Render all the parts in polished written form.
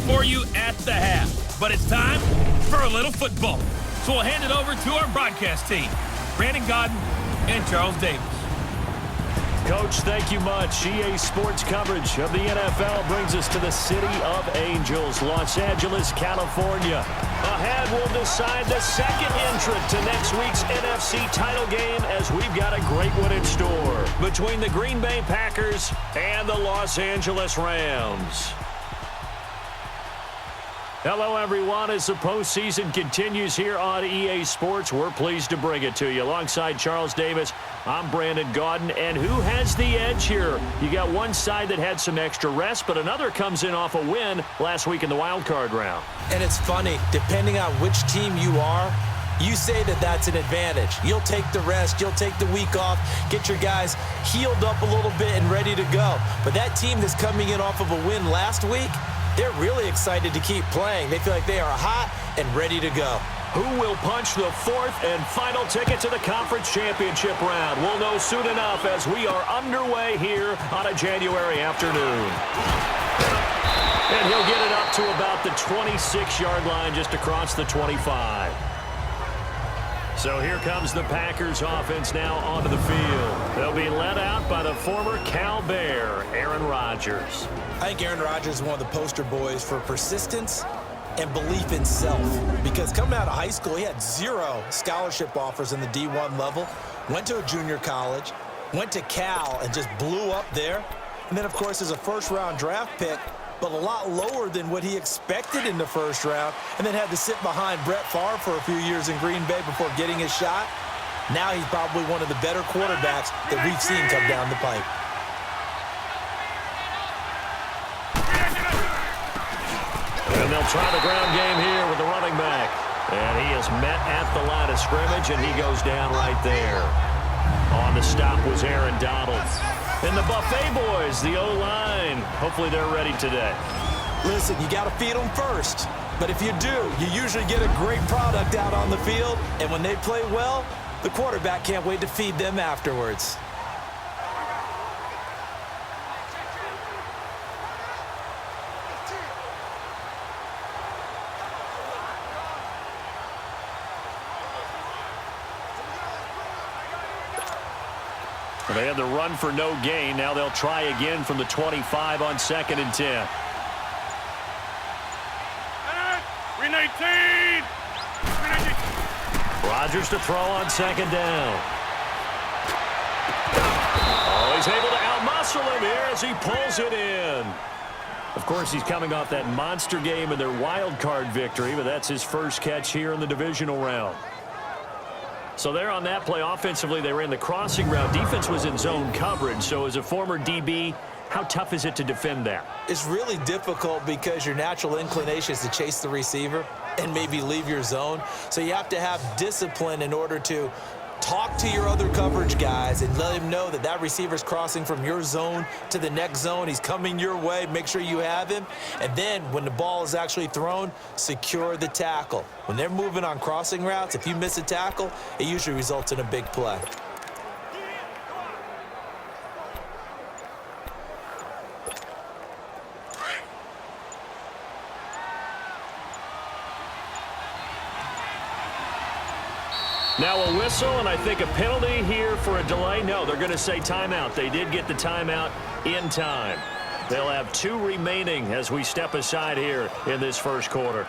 for you at the half. But it's time for a little football. So we'll hand it over to our broadcast team, Brandon Godden and Charles Davis. Coach, thank you much. EA Sports coverage of the NFL brings us to the City of Angels, Los Angeles, California. Ahead, we'll decide the second entrant to next week's NFC title game as we've got a great one in store between the Green Bay Packers and the Los Angeles Rams. Hello, everyone. As the postseason continues here on EA Sports, we're pleased to bring it to you. Alongside Charles Davis, I'm Brandon Godden. And who has the edge here? You got one side that had some extra rest, but another comes in off a win last week in the wild card round. And it's funny, depending on which team you are, you say that that's an advantage. You'll take the rest, you'll take the week off, get your guys healed up a little bit and ready to go. But that team that's coming in off of a win last week, they're really excited to keep playing. They feel like they are hot and ready to go. Who will punch the fourth and final ticket to the conference championship round? We'll know soon enough as we are underway here on a January afternoon. And he'll get it up to about the 26-yard line, just across the 25. So here comes the Packers offense now onto the field. They'll be led out by the former Cal Bear, Aaron Rodgers. I think Aaron Rodgers is one of the poster boys for persistence and belief in self. Because coming out of high school, he had 0 scholarship offers in the D1 level, went to a junior college, went to Cal and just blew up there. And then, of course, as a first-round draft pick, but a lot lower than what he expected in the first round, and then had to sit behind Brett Favre for a few years in Green Bay before getting his shot. Now he's probably one of the better quarterbacks that we've seen come down the pipe. And they'll try the ground game here with the running back. And he is met at the line of scrimmage, and he goes down right there. On the stop was Aaron Donald. And the Buffet boys, the O-line, hopefully they're ready today. Listen, you got to feed them first. But if you do, you usually get a great product out on the field. And when they play well, the quarterback can't wait to feed them afterwards. They had the run for no gain. Now they'll try again from the 25 on 2nd and 10. 319. Rodgers to throw on 2nd down. Oh, he's able to outmuscle him here as he pulls it in. Of course, he's coming off that monster game in their wild card victory, but that's his first catch here in the divisional round. So there on that play, offensively, they ran the crossing route. Defense was in zone coverage. So as a former DB, how tough is it to defend that? It's really difficult because your natural inclination is to chase the receiver and maybe leave your zone. So you have to have discipline in order to talk to your other coverage guys and let him know that that receiver's crossing from your zone to the next zone. He's coming your way. Make sure you have him. And then when the ball is actually thrown, secure the tackle. When they're moving on crossing routes, if you miss a tackle, it usually results in a big play. Now a whistle, and I think a penalty here for a delay. No, they're going to say timeout. They did get the timeout in time. They'll have 2 remaining as we step aside here in this first quarter.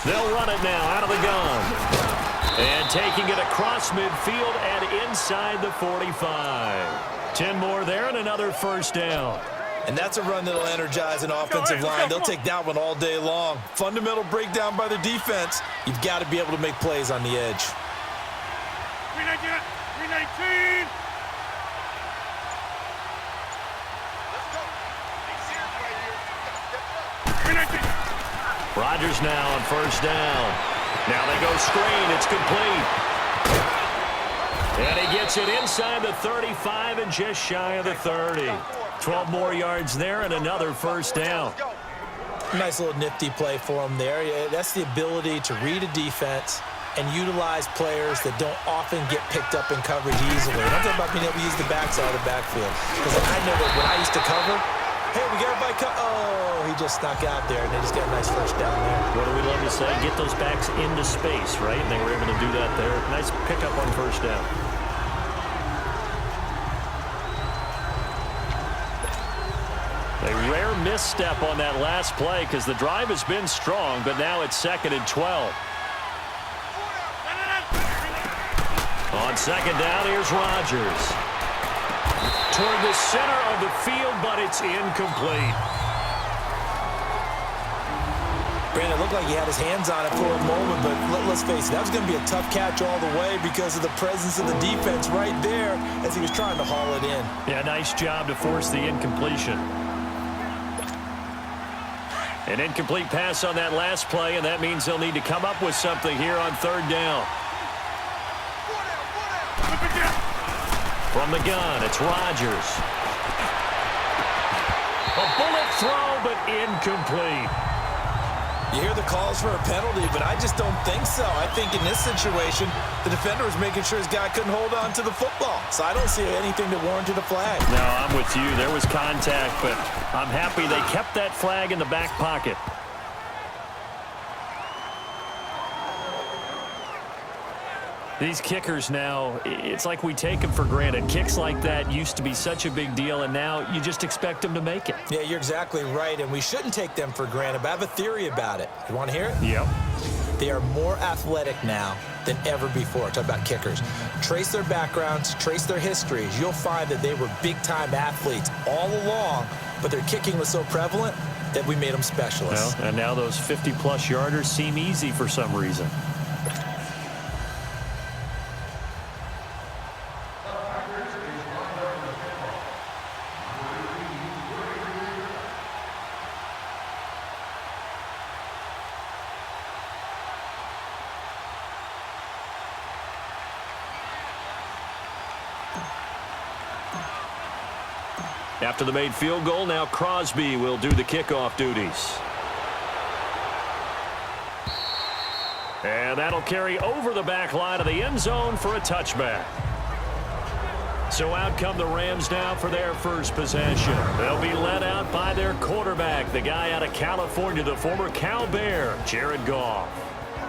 They'll run it now out of the gun. And taking it across midfield and inside the 45. 10 more there and another first down. And that's a run that'll energize an offensive line. They'll take that one all day long. Fundamental breakdown by the defense. You've got to be able to make plays on the edge. 319. Rodgers now on first down. Now they go screen. It's complete. And he gets it inside the 35 and just shy of the 30. 12 more yards there and another first down. Nice little nifty play for him there. Yeah, that's the ability to read a defense and utilize players that don't often get picked up in coverage easily. And I'm talking about being able to use the backside of the backfield. Because I know that when I used to cover, hey, we got everybody oh, he just snuck out there, and they just got a nice first down there. What do we love to say? Get those backs into space, right? And they were able to do that there. Nice pickup on first down. A rare misstep on that last play because the drive has been strong, but now it's 2nd and 12. On second down, here's Rodgers. Toward the center of the field, but it's incomplete. Brandon, it looked like he had his hands on it for a moment, but let's face it, that was going to be a tough catch all the way because of the presence of the defense right there as he was trying to haul it in. Yeah, nice job to force the incompletion. An incomplete pass on that last play, and that means they'll need to come up with something here on third down. From the gun, it's Rodgers. A bullet throw, but incomplete. You hear the calls for a penalty, but I just don't think so. I think in this situation, the defender was making sure his guy couldn't hold on to the football. So I don't see anything that warranted a flag. No, I'm with you. There was contact, but I'm happy they kept that flag in the back pocket. These kickers now, it's like we take them for granted. Kicks like that used to be such a big deal, and now you just expect them to make it. Yeah, you're exactly right, and we shouldn't take them for granted, but I have a theory about it. You want to hear it? Yep. They are more athletic now than ever before. Talk about kickers. Trace their backgrounds, trace their histories. You'll find that they were big-time athletes all along, but their kicking was so prevalent that we made them specialists. Well, and now those 50-plus yarders seem easy for some reason. After the made field goal, now Crosby will do the kickoff duties. And that'll carry over the back line of the end zone for a touchback. So out come the Rams now for their first possession. They'll be led out by their quarterback, the guy out of California, the former Cal Bear, Jared Goff.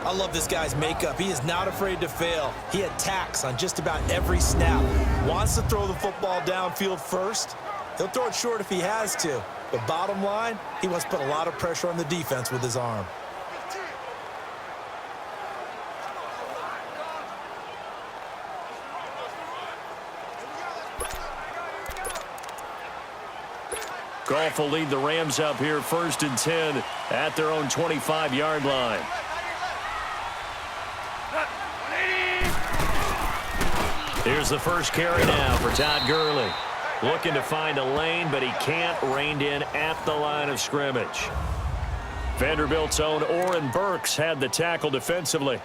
I love this guy's makeup. He is not afraid to fail. He attacks on just about every snap. Wants to throw the football downfield first. He'll throw it short if he has to. But bottom line, he wants to put a lot of pressure on the defense with his arm. Goff will lead the Rams up here 1st and 10 at their own 25-yard line. Here's the first carry now for Todd Gurley. Looking to find a lane, but he can't. Reined in at the line of scrimmage. Vanderbilt's own Oren Burks had the tackle defensively.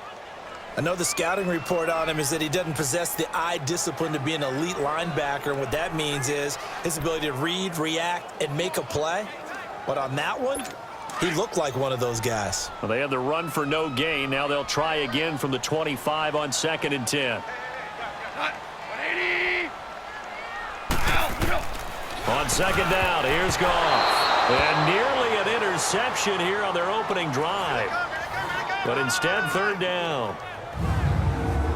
I know the scouting report on him is that he doesn't possess the eye discipline to be an elite linebacker, and what that means is his ability to read, react, and make a play. But on that one, he looked like one of those guys. Well, they had the run for no gain. Now they'll try again from the 25 on 2nd and 10. On second down, here's Goff. And nearly an interception here on their opening drive. But instead, 3rd down.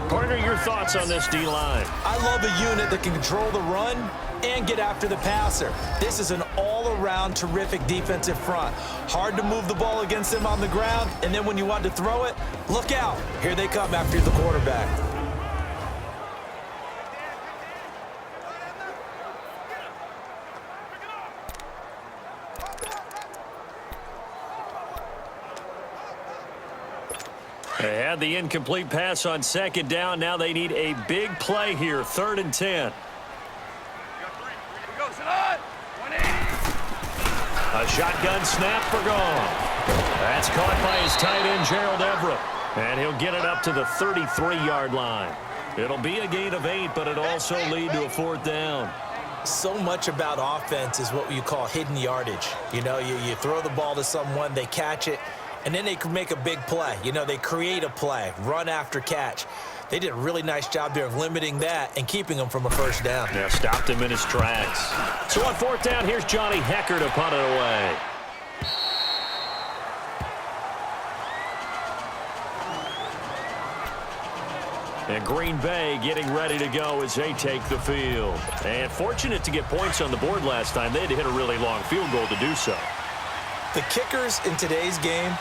Partner, your thoughts on this D-line? I love a unit that can control the run and get after the passer. This is an all-around terrific defensive front. Hard to move the ball against them on the ground, and then when you want to throw it, look out. Here they come after the quarterback. They had the incomplete pass on 2nd down. Now they need a big play here, 3rd and 10. A shotgun snap for gone. That's caught by his tight end, Gerald Everett. And he'll get it up to the 33-yard line. It'll be a gain of 8, but it'll also lead to a 4th down. So much about offense is what you call hidden yardage. You know, you throw the ball to someone, they catch it, and then they can make a big play. You know, they create a play, run after catch. They did a really nice job there of limiting that and keeping him from a first down. Yeah, stopped him in his tracks. So on 4th down, here's Johnny Hecker to punt it away. And Green Bay getting ready to go as they take the field. And fortunate to get points on the board last time. They had to hit a really long field goal to do so. The kickers in today's game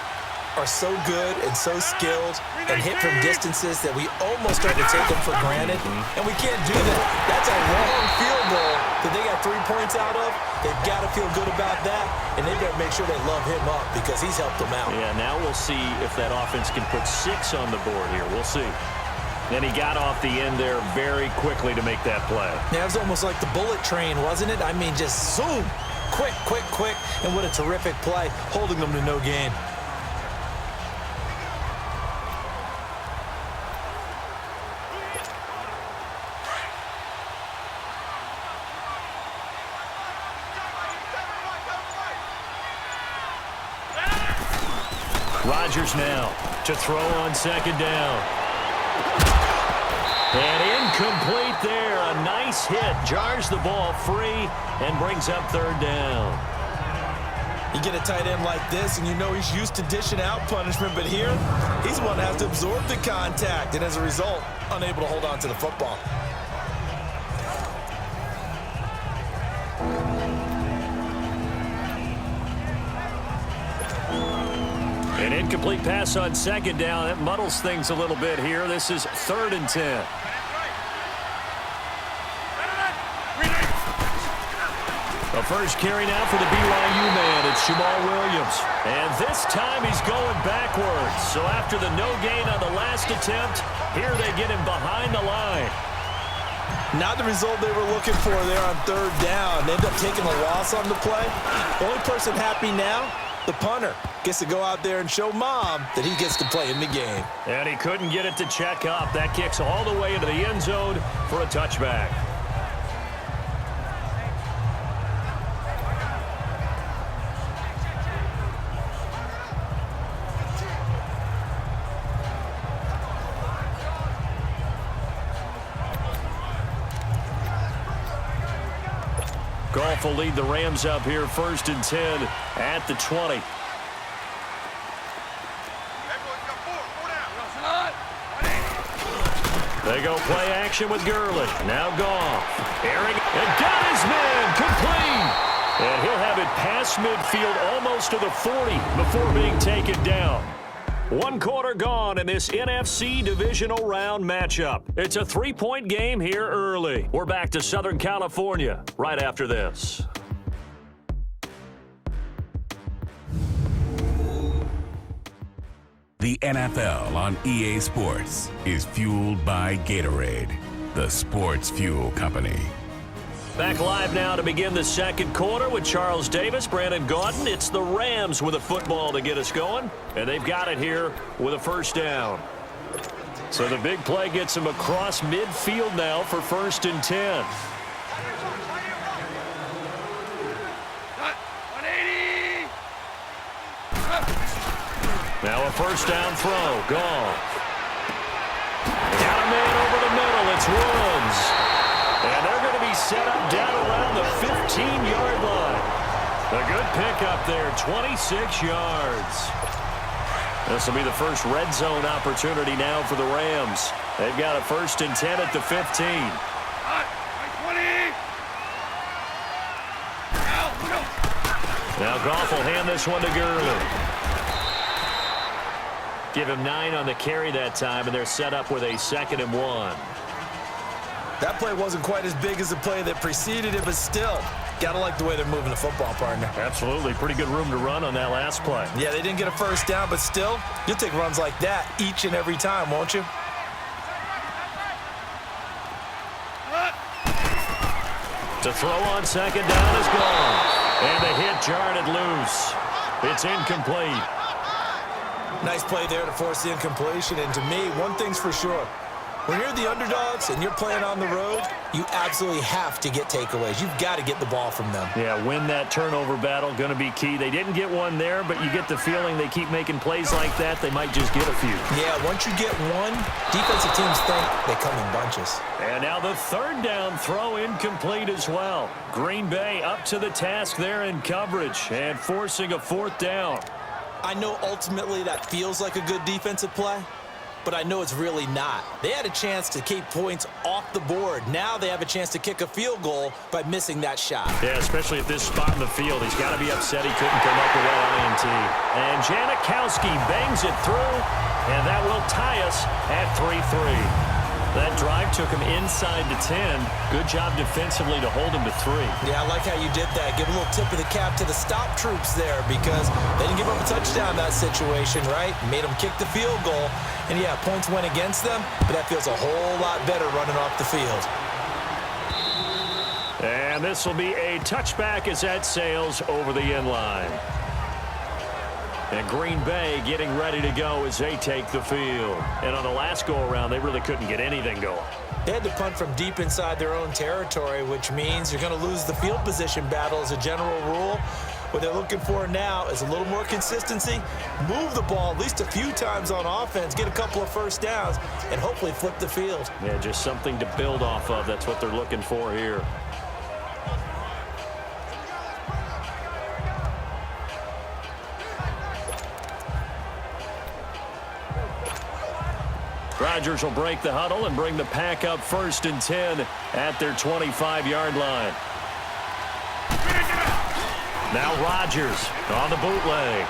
are so good and so skilled and hit from distances that we almost start to take them for granted, and we can't do that. That's a long field goal that they got 3 points out of. They've got to feel good about that, and they better make sure they love him up because he's helped them out. Yeah, now we'll see if that offense can put 6 on the board here. We'll see. And he got off the end there very quickly to make that play. Yeah, it was almost like the bullet train, wasn't it? I mean, just zoom, quick, quick, quick, and what a terrific play, holding them to no gain. Rodgers now to throw on 2nd down. And incomplete there. A nice hit. Jars the ball free and brings up 3rd down. You get a tight end like this, and you know he's used to dishing out punishment, but here, he's the one that has to absorb the contact, and as a result, unable to hold on to the football. An incomplete pass on 2nd down. That muddles things a little bit here. This is 3rd and 10. The first carry now for the BYU man. It's Jamal Williams. And this time he's going backwards. So after the no gain on the last attempt, here they get him behind the line. Not the result they were looking for there on 3rd down. They end up taking a loss on the play. The only person happy now, the punter, gets to go out there and show mom that he gets to play in the game. And he couldn't get it to check up. That kicks all the way into the end zone for a touchback. Goff will lead the Rams up here 1st and 10 at the 20. They go play action with Gurley. Now Goff. Airing and got his man complete. And he'll have it past midfield almost to the 40 before being taken down. 1 quarter gone in this NFC divisional round matchup. It's a 3-point game here early. We're back to Southern California right after this. The NFL on EA Sports is fueled by Gatorade, the sports fuel company. Back live now to begin the 2nd quarter with Charles Davis, Brandon Gaudin. It's the Rams with a football to get us going, and they've got it here with a 1st down. So the big play gets them across midfield now for 1st and 10. Now a 1st down throw. Gone. Got a man over the middle. It's Woods. And they're going to be set up down around the 15-yard line. A good pickup there, 26 yards. This will be the first red zone opportunity now for the Rams. They've got a 1st and 10 at the 15. Now Goff will hand this one to Gurley. Give him 9 on the carry that time, and they're set up with a 2nd and 1. That play wasn't quite as big as the play that preceded it, but still, gotta like the way they're moving the football, partner. Absolutely. Pretty good room to run on that last play. Yeah, they didn't get a 1st down, but still, you'll take runs like that each and every time, won't you? To throw on second down is gone. And the hit jarred it loose. It's incomplete. Nice play there to force the incompletion. And to me, one thing's for sure. When you're the underdogs and you're playing on the road, you absolutely have to get takeaways. You've got to get the ball from them. Yeah, win that turnover battle, going to be key. They didn't get one there, but you get the feeling they keep making plays like that, they might just get a few. Yeah, once you get one, defensive teams think they come in bunches. And now the third down throw incomplete as well. Green Bay up to the task there in coverage and forcing a fourth down. I know ultimately that feels like a good defensive play, but I know it's really not. They had a chance to keep points off the board. Now they have a chance to kick a field goal by missing that shot. Yeah, especially at this spot in the field. He's got to be upset he couldn't come up with that INT. And Janikowski bangs it through, and that will tie us at 3-3. That drive took him inside the 10. Good job defensively to hold him to 3. Yeah, I like how you did that. Give a little tip of the cap to the stop troops there because they didn't give up a touchdown in that situation, right? Made them kick the field goal. And, yeah, points went against them, but that feels a whole lot better running off the field. And this will be a touchback as that sails over the end line. And Green Bay getting ready to go as they take the field. And on the last go-around, they really couldn't get anything going. They had to punt from deep inside their own territory, which means you're going to lose the field position battle as a general rule. What they're looking for now is a little more consistency, move the ball at least a few times on offense, get a couple of first downs, and hopefully flip the field. Yeah, just something to build off of. That's what they're looking for here. Rodgers will break the huddle and bring the pack up 1st and 10 at their 25-yard line. Now Rodgers on the bootleg.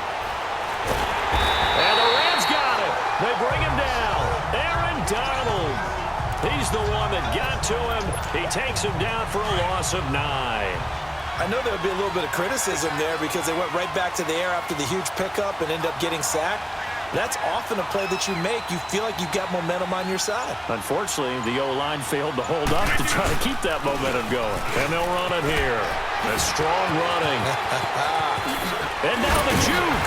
And the Rams got it. They bring him down. Aaron Donald. He's the one that got to him. He takes him down for a loss of 9. I know there would be a little bit of criticism there because they went right back to the air after the huge pickup and ended up getting sacked. That's often a play that you make. You feel like you've got momentum on your side. Unfortunately, the O-line failed to hold up to try to keep that momentum going. And they'll run it here. A strong running. And now the juke.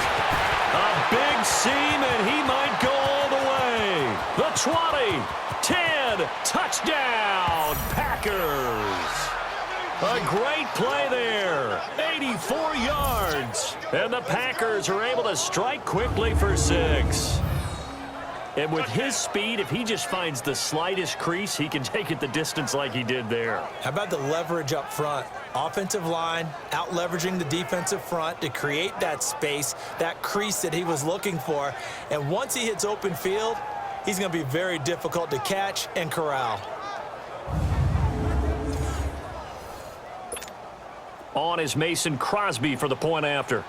A big seam, and he might go all the way. The 20, 10, touchdown, Packers. A great play there. 84 yards. And the Packers are able to strike quickly for 6. And with his speed, if he just finds the slightest crease, he can take it the distance like he did there. How about the leverage up front? Offensive line out-leveraging the defensive front to create that space, that crease that he was looking for. And once he hits open field, he's going to be very difficult to catch and corral. On is Mason Crosby for the point after.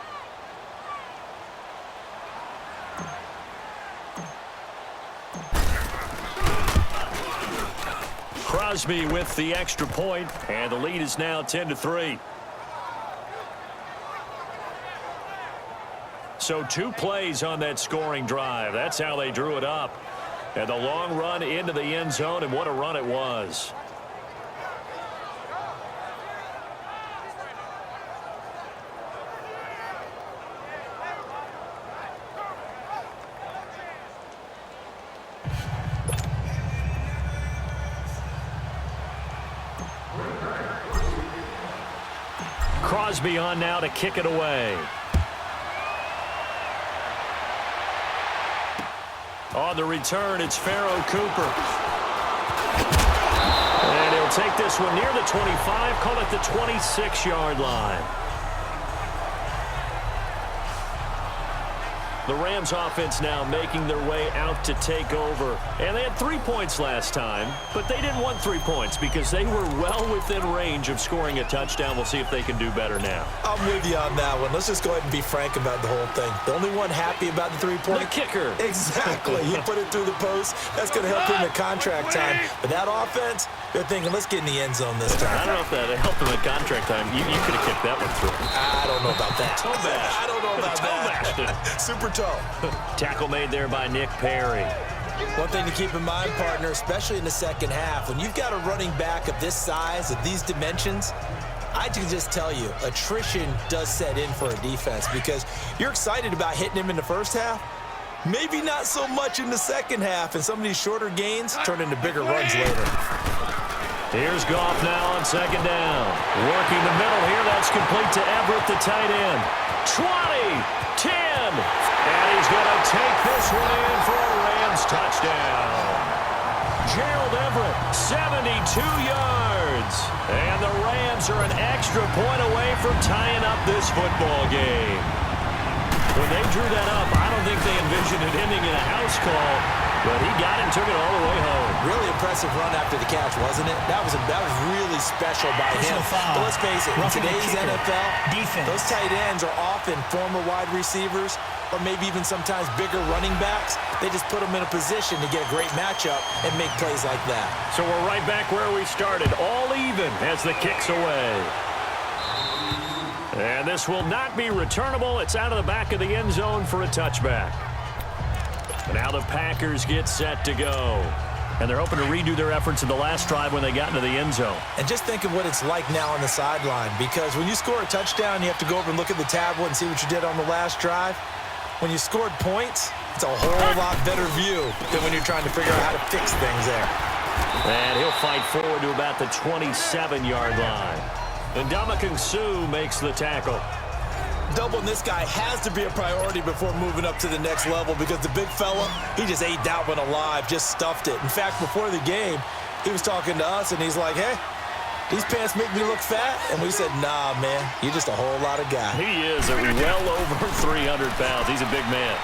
Crosby with the extra point, and the lead is now 10-3. So 2 plays on that scoring drive. That's how they drew it up. And the long run into the end zone, and what a run it was. Crosby on now to kick it away. On the return, it's Pharaoh Cooper. And he'll take this one near the 25, call it the 26-yard line. The Rams offense now making their way out to take over. And they had 3 points last time, but they didn't want 3 points because they were well within range of scoring a touchdown. We'll see if they can do better now. I'm with you on that one. Let's just go ahead and be frank about the whole thing. The only one happy about the 3-point? The kicker. Exactly. He put it through the post. That's going to help him at contract time. But that offense, they're thinking, let's get in the end zone this time. I don't know if that helped him at contract time. You could have kicked that one through. I don't know about that. Toe bash. I don't know about that. Super toe. Tackle made there by Nick Perry. One thing to keep in mind, partner, especially in the second half, when you've got a running back of this size, of these dimensions, I can just tell you, attrition does set in for a defense because you're excited about hitting him in the first half. Maybe not so much in the second half, and some of these shorter gains turn into bigger runs later. Here's Goff now on second down. Working the middle here. That's complete to Everett, the tight end. 20, 10, and he's going to take this one in for a Rams touchdown. Gerald Everett, 72 yards. And the Rams are an extra point away from tying up this football game. When they drew that up, I don't think they envisioned it ending in a house call, but he got it and took it all the way home. Really impressive run after the catch, wasn't it? That was really special by him. But let's face it, in today's NFL, those tight ends are often former wide receivers or maybe even sometimes bigger running backs. They just put them in a position to get a great matchup and make plays like that. So we're right back where we started, all even as the kick's away. And this will not be returnable. It's out of the back of the end zone for a touchback. Now the Packers get set to go. And they're hoping to redo their efforts in the last drive when they got into the end zone. And just think of what it's like now on the sideline, because when you score a touchdown, you have to go over and look at the tablet and see what you did on the last drive. When you scored points, it's a whole lot better view than when you're trying to figure out how to fix things there. And he'll fight forward to about the 27-yard line. And Ndamukong Suh makes the tackle. Doubling this guy has to be a priority before moving up to the next level, because the big fella, he just ate that one alive, just stuffed it. In fact, before the game, he was talking to us, and he's like, hey, these pants make me look fat? And we said, nah, man, you're just a whole lot of guy. He is at well over 300 pounds. He's a big man.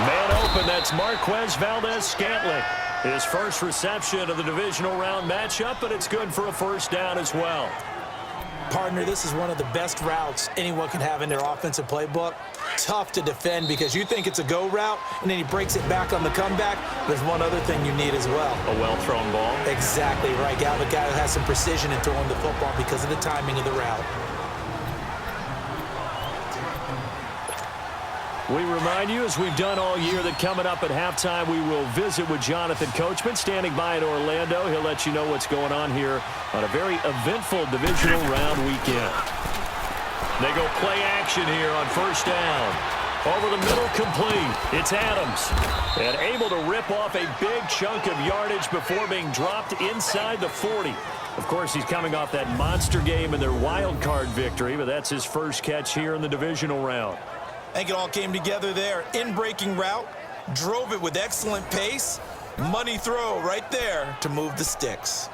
Man open, that's Marquez Valdez-Scantling. His first reception of the divisional round matchup, but it's good for a first down as well. Partner, this is one of the best routes anyone can have in their offensive playbook. Tough to defend because you think it's a go route, and then he breaks it back on the comeback. There's one other thing you need as well. A well-thrown ball. Exactly right. Gal, the guy who has some precision in throwing the football because of the timing of the route. We remind you, as we've done all year, that coming up at halftime, we will visit with Jonathan Coachman, standing by in Orlando. He'll let you know what's going on here on a very eventful divisional round weekend. They go play action here on first down. Over the middle, complete. It's Adams. And able to rip off a big chunk of yardage before being dropped inside the 40. Of course, he's coming off that monster game in their wild card victory, but that's his first catch here in the divisional round. I think it all came together there. In-breaking route, drove it with excellent pace. Money throw right there to move the sticks.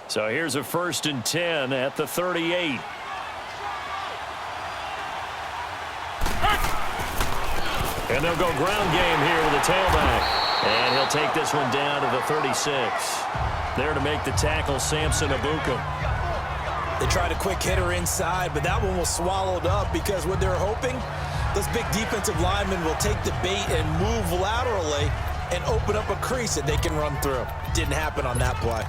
So here's a 1st and 10 at the 38. And they'll go ground game here with a tailback. And he'll take this one down to the 36. There to make the tackle, Samson Ebukam. They tried a quick hitter inside, but that one was swallowed up because what they're hoping, those big defensive linemen will take the bait and move laterally and open up a crease that they can run through. Didn't happen on that play.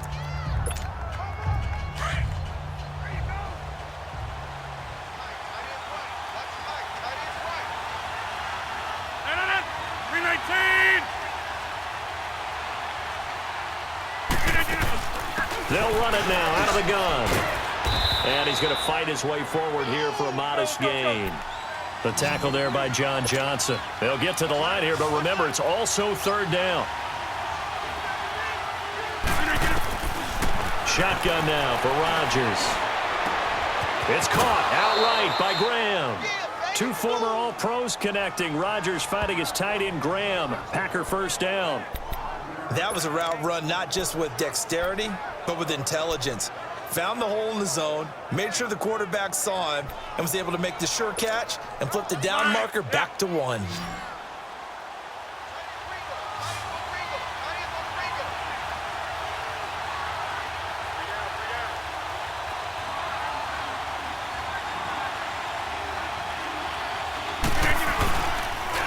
They'll run it now out of the gun. And he's going to fight his way forward here for a modest gain. The tackle there by John Johnson. They'll get to the line here, but remember, it's also 3rd down. Shotgun now for Rodgers. It's caught outright by Graham. Two former All-Pros connecting. Rodgers fighting his tight end Graham. Packer first down. That was a route run not just with dexterity, but with intelligence. Found the hole in the zone, made sure the quarterback saw him, and was able to make the sure catch and flip the down marker back to 1.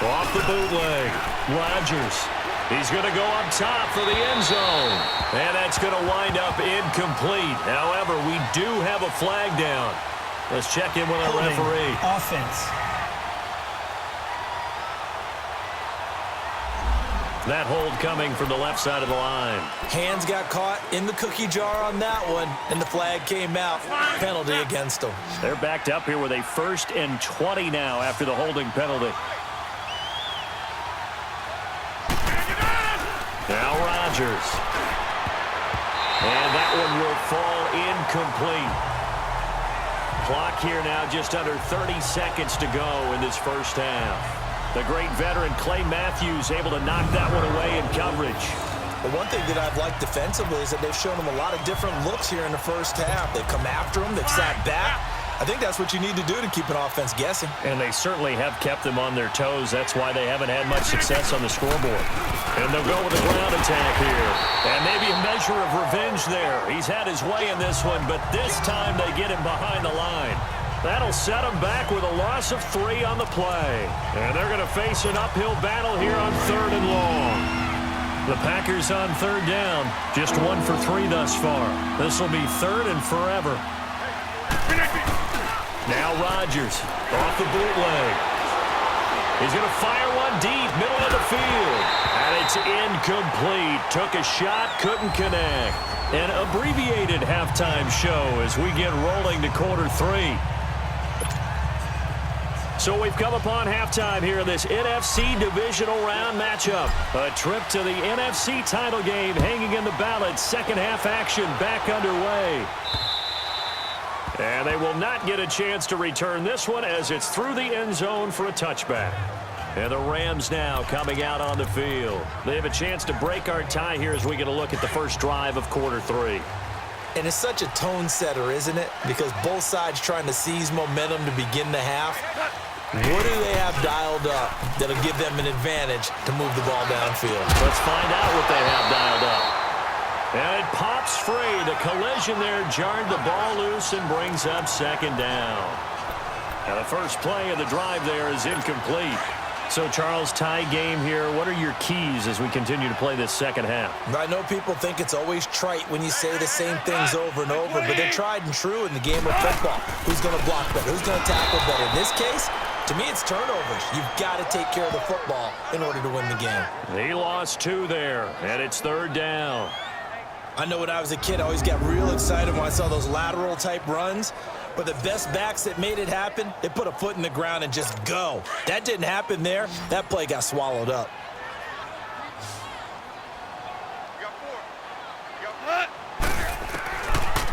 Off the bootleg, Rodgers. He's going to go up top for the end zone. And that's going to wind up incomplete. However, we do have a flag down. Let's check in with our referee. Offense. That hold coming from the left side of the line. Hands got caught in the cookie jar on that one, and the flag came out. Penalty against them. They're backed up here with a 1st and 20 now after the holding penalty. Now Rodgers. And that one will fall incomplete. Clock here now just under 30 seconds to go in this first half. The great veteran Clay Matthews able to knock that one away in coverage. The one thing that I've liked defensively is that they've shown him a lot of different looks here in the first half. They've come after him. They've sat back. I think that's what you need to do to keep an offense guessing. And they certainly have kept them on their toes. That's why they haven't had much success on the scoreboard. And they'll go with a ground attack here. And maybe a measure of revenge there. He's had his way in this one, but this time they get him behind the line. That'll set him back with a loss of 3 on the play. And they're going to face an uphill battle here on 3rd and long. The Packers on 3rd down. Just 1 for 3 thus far. This will be 3rd and forever. Now Rodgers off the bootleg. He's going to fire one deep, middle of the field. And it's incomplete. Took a shot, couldn't connect. An abbreviated halftime show as we get rolling to quarter 3. So we've come upon halftime here in this NFC divisional round matchup. A trip to the NFC title game hanging in the balance. Second half action back underway. And they will not get a chance to return this one as it's through the end zone for a touchback. And the Rams now coming out on the field. They have a chance to break our tie here as we get a look at the first drive of quarter 3. And it's such a tone setter, isn't it? Because both sides trying to seize momentum to begin the half. What do they have dialed up that'll give them an advantage to move the ball downfield? Let's find out what they have dialed up. And it pops free. The collision there jarred the ball loose and brings up 2nd down. Now the first play of the drive there is incomplete. So, Charles, tie game here. What are your keys as we continue to play this second half? I know people think it's always trite when you say the same things over and over, but they're tried and true in the game of football. Who's going to block better? Who's going to tackle better? In this case, to me, it's turnovers. You've got to take care of the football in order to win the game. He lost 2 there, and it's 3rd down. I know when I was a kid, I always got real excited when I saw those lateral-type runs. But the best backs that made it happen, they put a foot in the ground and just go. That didn't happen there. That play got swallowed up.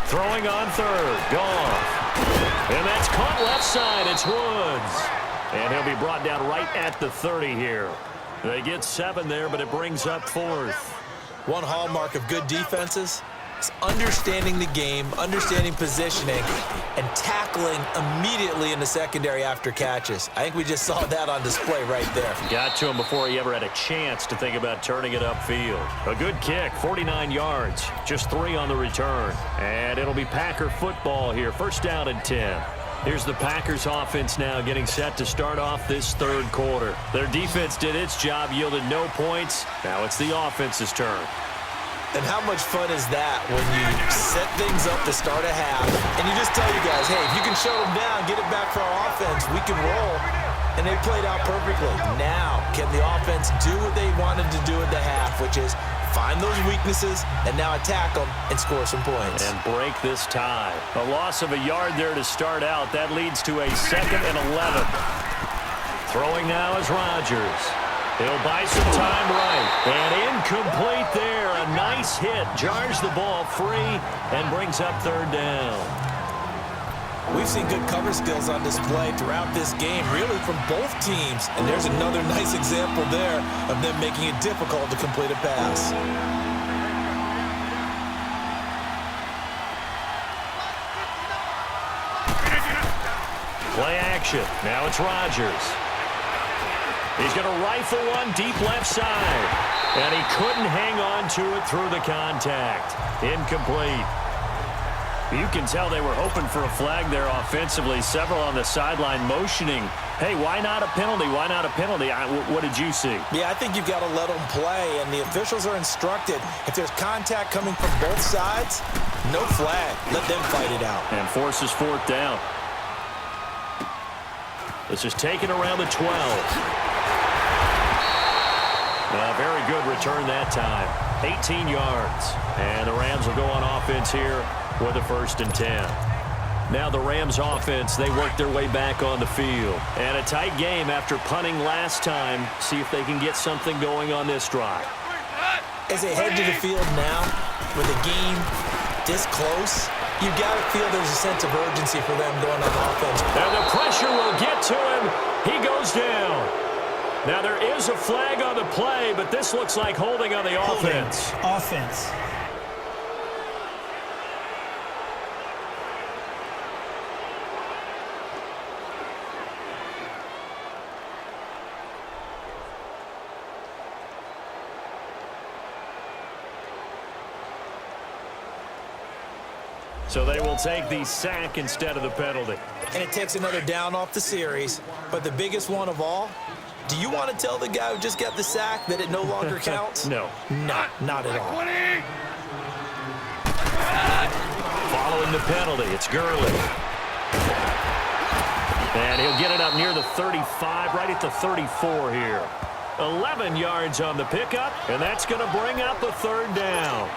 Throwing on 3rd. Goff. And that's caught left side. It's Woods. And he'll be brought down right at the 30 here. They get 7 there, but it brings up 4th. One hallmark of good defenses is understanding the game, understanding positioning, and tackling immediately in the secondary after catches. I think we just saw that on display right there. Got to him before he ever had a chance to think about turning it upfield. A good kick, 49 yards, just 3 on the return. And it'll be Packer football here, 1st down and 10. Here's the Packers offense now getting set to start off this 3rd quarter. Their defense did its job, yielded no points. Now it's the offense's turn. And how much fun is that when you set things up to start a half and you just tell you guys, hey, if you can shut them down, get it back for our offense, we can roll. And they played out perfectly. Now, can the offense do what they wanted to do at the half, which is find those weaknesses and now attack them and score some points. And break this tie. A loss of a yard there to start out. That leads to a 2nd and 11. Throwing now is Rodgers. He'll buy some time right. And incomplete there. A nice hit. Jars the ball free and brings up 3rd down. We've seen good cover skills on display throughout this game, really from both teams. And there's another nice example there of them making it difficult to complete a pass. Play action. Now it's Rodgers. He's going to rifle one deep left side. And he couldn't hang on to it through the contact. Incomplete. You can tell they were hoping for a flag there offensively. Several on the sideline motioning, hey, why not a penalty? Why not a penalty? What did you see? Yeah, I think you've got to let them play, and the officials are instructed. If there's contact coming from both sides, no flag. Let them fight it out. And forces 4th down. This is taken around the 12. A very good return that time. 18 yards. And the Rams will go on offense here with a 1st and 10. Now the Rams offense, they work their way back on the field. And a tight game after punting last time. See if they can get something going on this drive. As they head to the field now, with the game this close, you've got to feel there's a sense of urgency for them going on offense. And the pressure will get to him. He goes down. Now there is a flag on the play, but this looks like holding on the offense. Offense. So they will take the sack instead of the penalty. And it takes another down off the series. But the biggest one of all, do you want to tell the guy who just got the sack that it no longer counts? No. No, not at all. Following the penalty, it's Gurley. And he'll get it up near the 35, right at the 34 here. 11 yards on the pickup, and that's going to bring up a 3rd down.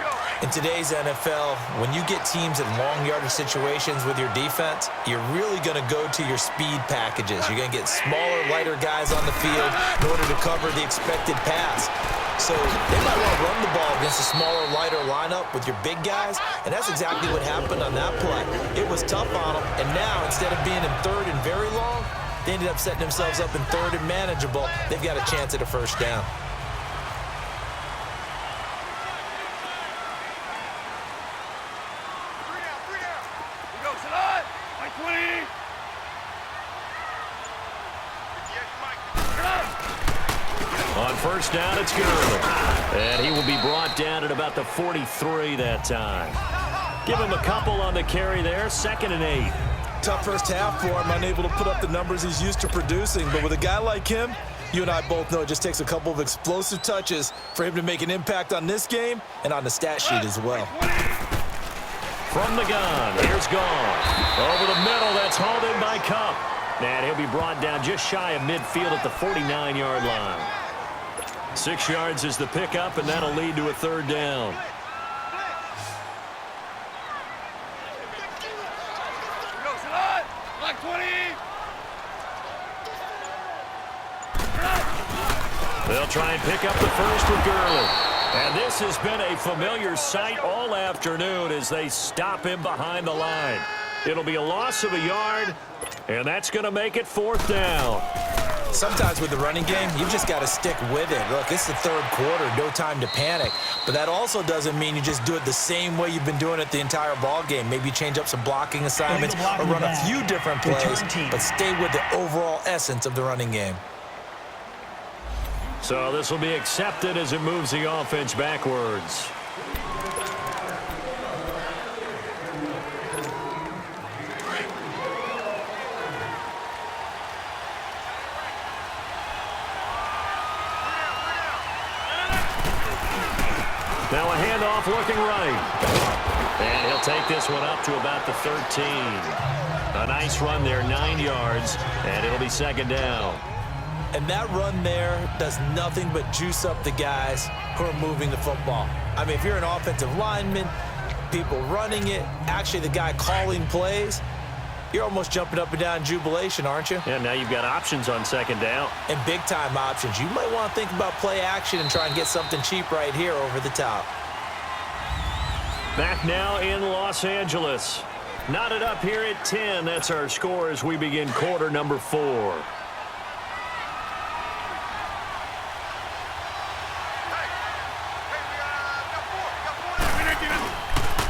In today's NFL, when you get teams in long yardage situations with your defense, you're really going to go to your speed packages. You're going to get smaller, lighter guys on the field in order to cover the expected pass. So they might want to run the ball against a smaller, lighter lineup with your big guys, and that's exactly what happened on that play. It was tough on them, and now instead of being in 3rd and very long, they ended up setting themselves up in 3rd and manageable. They've got a chance at a 1st down. On 1st down, it's Gurley. And he will be brought down at about the 43 that time. Give him a couple on the carry there. 2nd and 8. Tough first half for him, unable to put up the numbers he's used to producing. But with a guy like him, you and I both know it just takes a couple of explosive touches for him to make an impact on this game and on the stat sheet as well. From the gun, here's Gone. Over the middle, that's hauled in by Cup. And he'll be brought down just shy of midfield at the 49-yard line. 6 yards is the pickup, and that'll lead to a 3rd down. They'll try and pick up the 1st with Gurley. And this has been a familiar sight all afternoon as they stop him behind the line. It'll be a loss of a yard, and that's going to make it 4th down. Sometimes with the running game, you've just got to stick with it. Look, it's the 3rd quarter, no time to panic. But that also doesn't mean you just do it the same way you've been doing it the entire ball game. Maybe change up some blocking assignments or run a few different plays, but stay with the overall essence of the running game. So this will be accepted as it moves the offense backwards. Now a handoff looking right. And he'll take this one up to about the 13. A nice run there, 9 yards, and it'll be 2nd down. And that run there does nothing but juice up the guys who are moving the football. I mean, if you're an offensive lineman, people running it, actually the guy calling plays, you're almost jumping up and down in jubilation, aren't you? Yeah, now you've got options on 2nd down. And big-time options. You might want to think about play action and try and get something cheap right here over the top. Back now in Los Angeles. Knotted up here at 10. That's our score as we begin quarter number 4.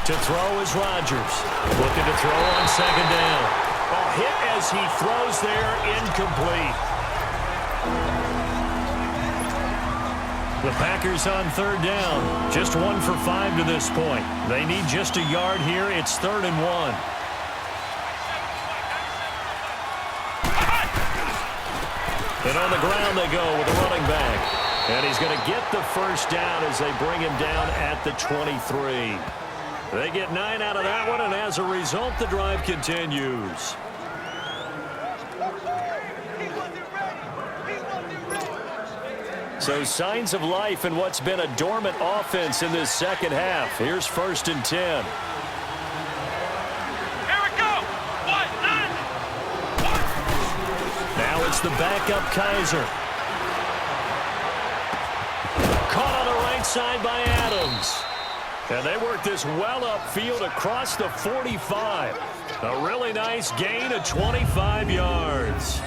To throw is Rodgers. Looking to throw on 2nd down. A hit as he throws there, incomplete. The Packers on 3rd down. Just 1 for 5 to this point. They need just a yard here. It's 3rd and 1. And on the ground they go with a running back. And he's going to get the 1st down as they bring him down at the 23. They get 9 out of that one, and as a result, the drive continues. So signs of life in what's been a dormant offense in this second half. Here's 1st and 10. Here we go. Now it's the backup Kaiser. Caught on the right side by Adams. And they work this well upfield across the 45. A really nice gain of 25 yards.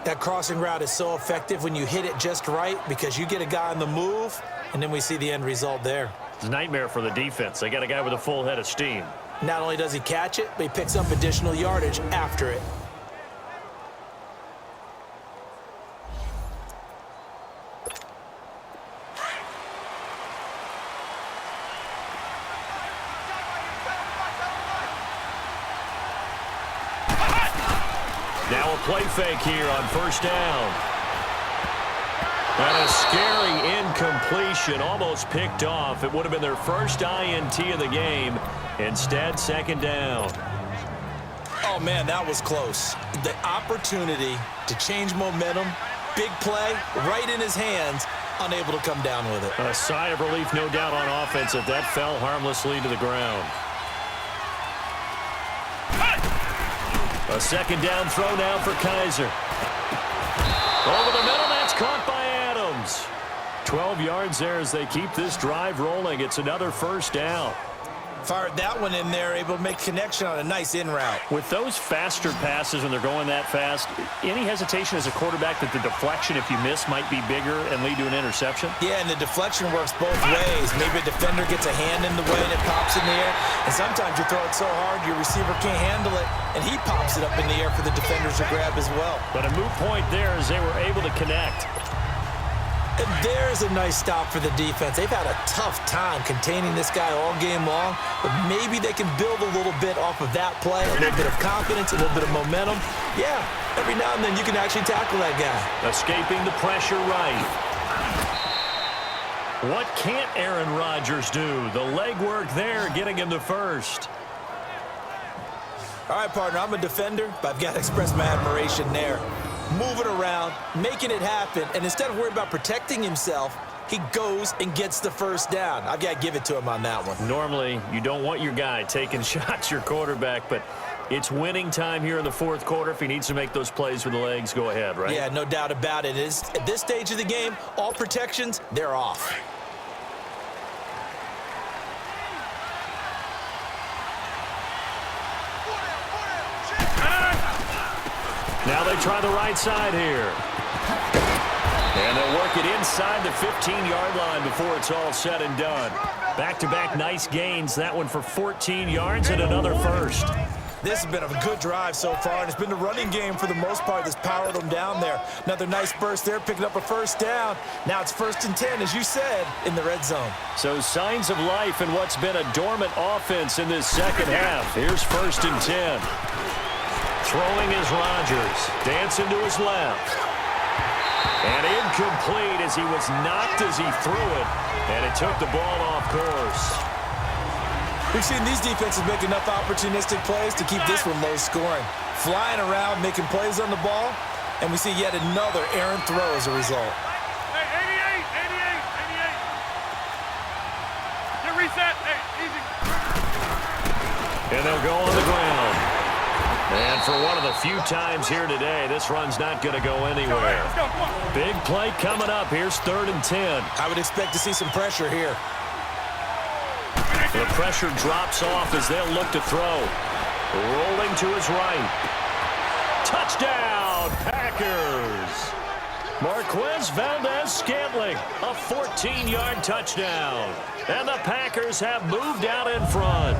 That crossing route is so effective when you hit it just right because you get a guy on the move, and then we see the end result there. It's a nightmare for the defense. They got a guy with a full head of steam. Not only does he catch it, but he picks up additional yardage after it. Now a play fake here on 1st down. And a scary incompletion, almost picked off. It would have been their first INT of the game. Instead, 2nd down. Oh, man, that was close. The opportunity to change momentum, big play, right in his hands, unable to come down with it. A sigh of relief, no doubt, on offense if that fell harmlessly to the ground. A 2nd down throw now for Kaiser. Over the middle, that's caught by Adams. 12 yards there as they keep this drive rolling. It's another 1st down. Fired that one in there, able to make connection on a nice in route. With those faster passes when they're going that fast, any hesitation as a quarterback that the deflection, if you miss, might be bigger and lead to an interception? Yeah, and the deflection works both ways. Maybe a defender gets a hand in the way and it pops in the air. And sometimes you throw it so hard your receiver can't handle it, and he pops it up in the air for the defenders to grab as well. But a moot point there as they were able to connect. And there's a nice stop for the defense. They've had a tough time containing this guy all game long, but maybe they can build a little bit off of that play, a little bit of confidence, a little bit of momentum. Yeah, every now and then you can actually tackle that guy. Escaping the pressure right. What can't Aaron Rodgers do? The legwork there getting him to 1st. All right, partner, I'm a defender, but I've got to express my admiration there. Moving around, making it happen, and instead of worrying about protecting himself, he goes and gets the 1st down. I've got to give it to him on that one. Normally, you don't want your guy taking shots, your quarterback, but it's winning time here in the 4th quarter. If he needs to make those plays with the legs, go ahead, right? Yeah, no doubt about it. At this stage of the game, all protections, they're off. Now they try the right side here. And they'll work it inside the 15-yard line before it's all said and done. Back-to-back nice gains. That one for 14 yards and another 1st. This has been a good drive so far, and it's been the running game for the most part that's powered them down there. Another nice burst there, picking up a 1st down. Now it's 1st and 10, as you said, in the red zone. So signs of life in what's been a dormant offense in this second half. Here's 1st and 10. Throwing is Rodgers. Dancing to his left. And incomplete as he was knocked as he threw it. And it took the ball off course. We've seen these defenses make enough opportunistic plays to keep this one low scoring. Flying around, making plays on the ball. And we see yet another errant throw as a result. Hey, 88. Get reset. Hey, easy. And they'll go on the ground. And for one of the few times here today, this run's not going to go anywhere. Let's go, come on. Big play coming up. Here's 3rd and 10. I would expect to see some pressure here. The pressure drops off as they'll look to throw. Rolling to his right. Touchdown, Packers. Marquez Valdez-Scantling, a 14-yard touchdown. And the Packers have moved out in front.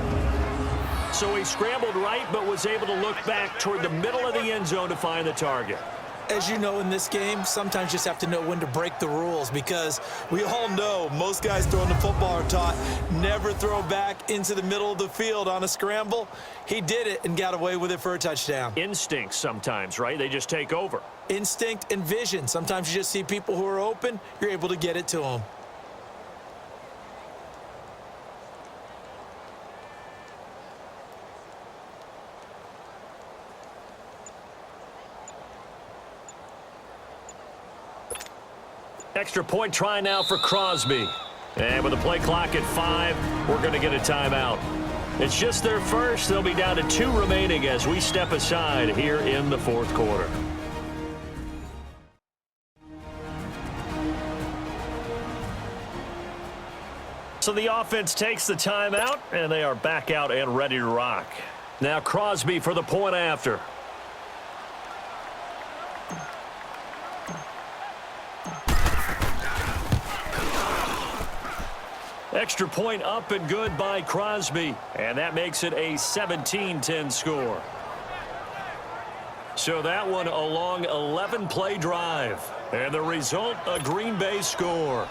So he scrambled right, but was able to look back toward the middle of the end zone to find the target. As you know, in this game, sometimes you just have to know when to break the rules, because we all know most guys throwing the football are taught never throw back into the middle of the field on a scramble. He did it and got away with it for a touchdown. Instincts sometimes, right? They just take over. Instinct and vision. Sometimes you just see people who are open, you're able to get it to them. Extra point try now for Crosby. And with the play clock at 5, we're going to get a timeout. It's just their first. They'll be down to 2 remaining as we step aside here in the fourth quarter. So the offense takes the timeout, and they are back out and ready to rock. Now Crosby for the point after. Extra point up and good by Crosby, and that makes it a 17-10 score. So that one a long 11-play drive, and the result, a Green Bay score.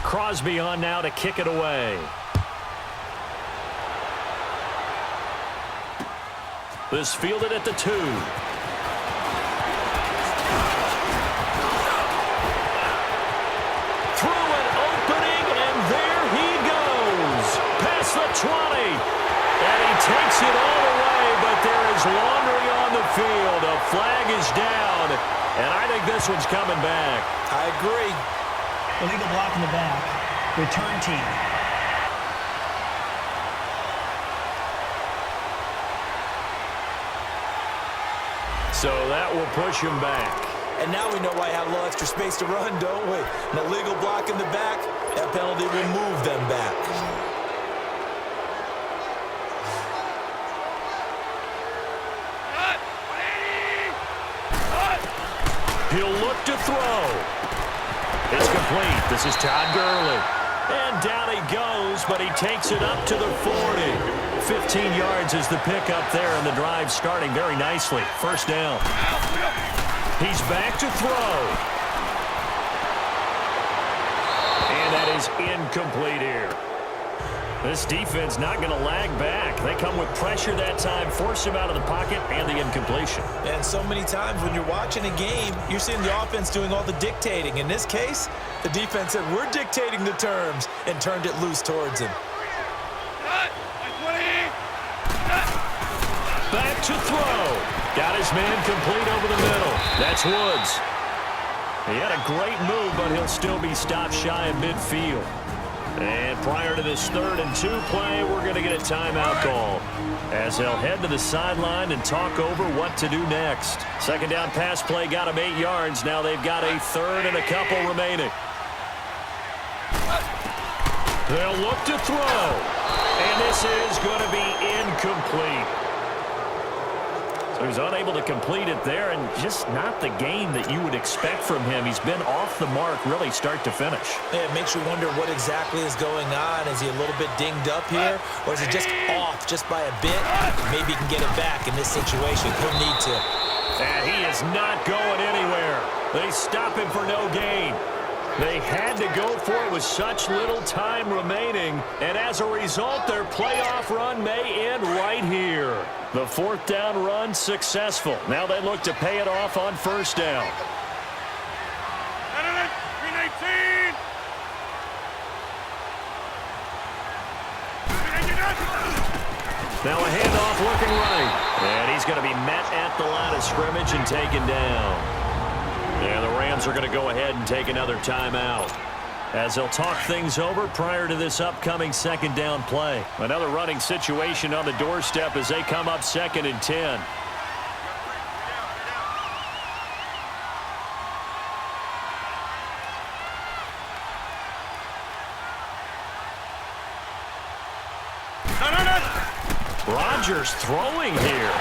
Crosby on now to kick it away. This fielded at the 2. Through an opening, and there he goes. Past the 20. And he takes it all the way, but there is laundry on the field. A flag is down, and I think this one's coming back. I agree. Illegal block in the back. Return team. So that will push him back. And now we know why I have a little extra space to run, don't we? An illegal block in the back, that penalty will move them back. He'll look to throw. It's complete. This is Todd Gurley. And down he goes, but he takes it up to the 40. 15 yards is the pickup there, and the drive starting very nicely. First down. He's back to throw. And that is incomplete here. This defense not going to lag back. They come with pressure that time, force him out of the pocket, and the incompletion. And so many times when you're watching a game, you're seeing the offense doing all the dictating. In this case, the defense said, we're dictating the terms, and turned it loose towards him. Back to throw. Got his man complete over the middle. That's Woods. He had a great move, but he'll still be stopped shy of midfield. And prior to this 3rd and 2 play, we're going to get a timeout call as they'll head to the sideline and talk over what to do next. Second down pass play got him 8 yards. Now they've got a 3rd and a couple remaining. They'll look to throw. And this is going to be incomplete. So he's unable to complete it there, and just not the game that you would expect from him. He's been off the mark really start to finish. Yeah, it makes you wonder what exactly is going on. Is he a little bit dinged up here, or is it just off just by a bit? Maybe he can get it back in this situation. He'll need to. And he is not going anywhere. They stop him for no gain. They had to go for it with such little time remaining, and as a result, their playoff run may end right here. The 4th down run successful. Now they look to pay it off on first down. Now a handoff looking right, and he's going to be met at the line of scrimmage and taken down. And the Rams are going to go ahead and take another timeout as they'll talk things over prior to this upcoming 2nd down play. Another running situation on the doorstep as they come up 2nd and 10. Rodgers throwing here.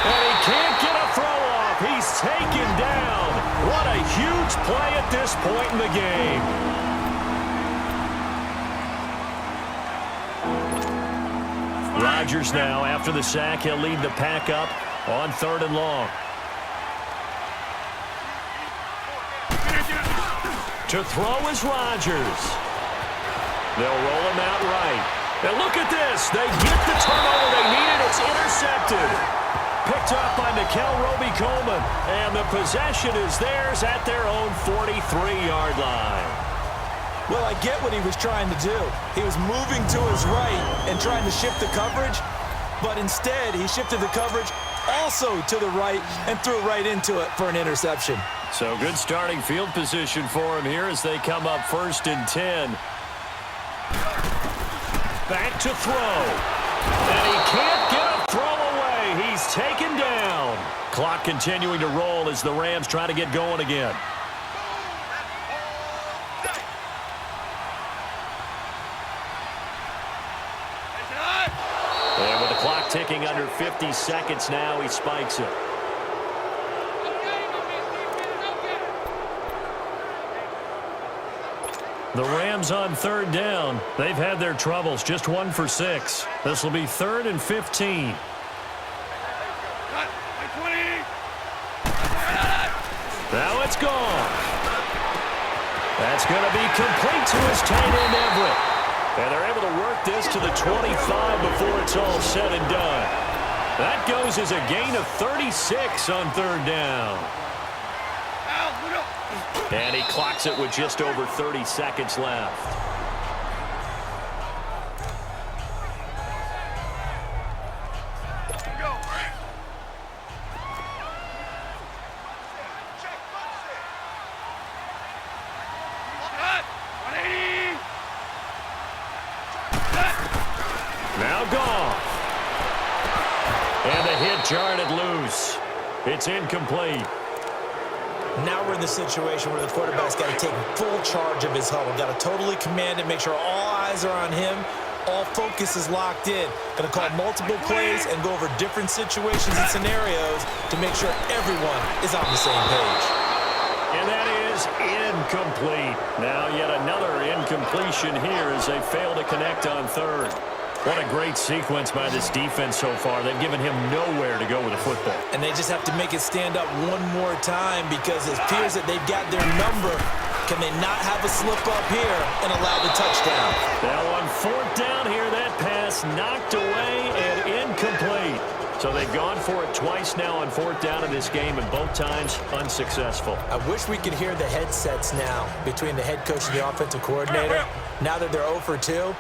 And he can't get a throw off. He's taken down. What a huge play at this point in the game. Rodgers now, after the sack, he'll lead the pack up on 3rd and long. To throw is Rodgers. They'll roll him out right. And look at this. They get the turnover they needed. It's intercepted. Picked up by Nickel Roby-Coleman. And the possession is theirs at their own 43-yard line. Well, I get what he was trying to do. He was moving to his right and trying to shift the coverage, but instead he shifted the coverage also to the right and threw right into it for an interception. So good starting field position for him here as they come up 1st and 10. Back to throw. And he can't get a throw away. He's taken down. Clock continuing to roll as the Rams try to get going again. And with the clock ticking under 50 seconds now, he spikes it. The Rams on 3rd down. They've had their troubles, just 1 for 6. This will be 3rd and 15. Now it's gone. That's going to be complete to his tight end, Everett. And they're able to work this to the 25 before it's all said and done. That goes as a gain of 36 on 3rd down. And he clocks it with just over 30 seconds left. Now gone. And the hit jarred it loose. It's incomplete. Now we're in the situation where the quarterback's got to take full charge of his huddle. Got to totally command it, make sure all eyes are on him. All focus is locked in. Going to call multiple plays and go over different situations and scenarios to make sure everyone is on the same page. And that is incomplete. Now yet another incompletion here as they fail to connect on 3rd. What a great sequence by this defense so far. They've given him nowhere to go with the football. And they just have to make it stand up one more time because it appears that they've got their number. Can they not have a slip up here and allow the touchdown? Now on 4th down here, that pass knocked away and incomplete. So they've gone for it twice now on 4th down in this game, and both times unsuccessful. I wish we could hear the headsets now between the head coach and the offensive coordinator. Now that they're 0 for 2.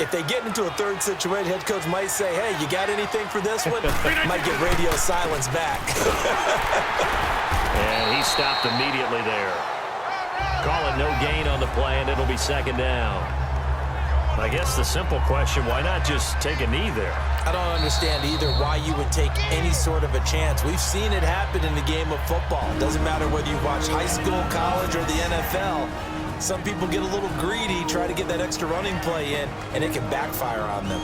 If they get into a 3rd situation, head coach might say, hey, you got anything for this one? Might get radio silence back. And he stopped immediately there. Calling no gain on the play, and it'll be 2nd down. I guess the simple question, why not just take a knee there? I don't understand either why you would take any sort of a chance. We've seen it happen in the game of football. It doesn't matter whether you watch high school, college, or the NFL. Some people get a little greedy, try to get that extra running play in, and it can backfire on them.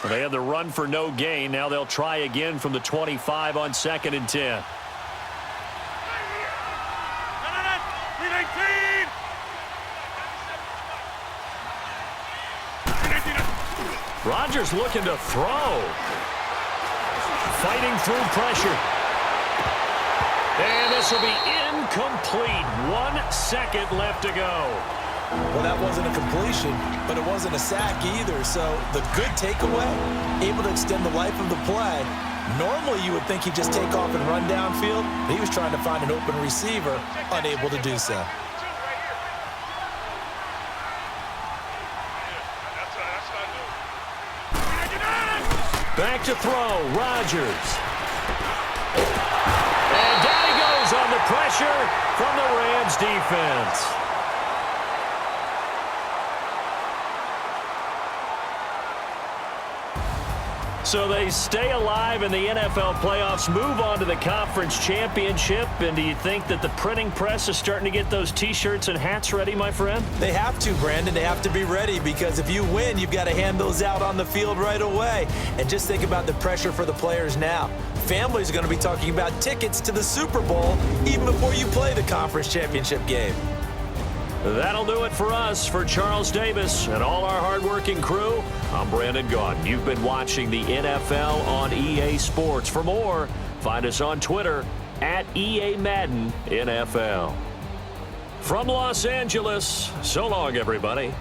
They had the run for no gain. Now they'll try again from the 25 on 2nd and 10. Rodgers looking to throw. Fighting through pressure. And this will be incomplete. 1 second left to go. Well, that wasn't a completion, but it wasn't a sack either. So the good takeaway, able to extend the life of the play. Normally you would think he'd just take off and run downfield, but he was trying to find an open receiver, unable to do so. Back to throw, Rodgers. And down he goes on the pressure from the Rams defense. So they stay alive in the NFL playoffs, move on to the conference championship. And do you think that the printing press is starting to get those T-shirts and hats ready, my friend? They have to, Brandon. They have to be ready because if you win, you've got to hand those out on the field right away. And just think about the pressure for the players now. Families are going to be talking about tickets to the Super Bowl even before you play the conference championship game. That'll do it for us. For Charles Davis and all our hardworking crew, I'm Brandon Gaudin. You've been watching the NFL on EA Sports. For more, find us on Twitter @EA Madden NFL. From Los Angeles, so long, everybody.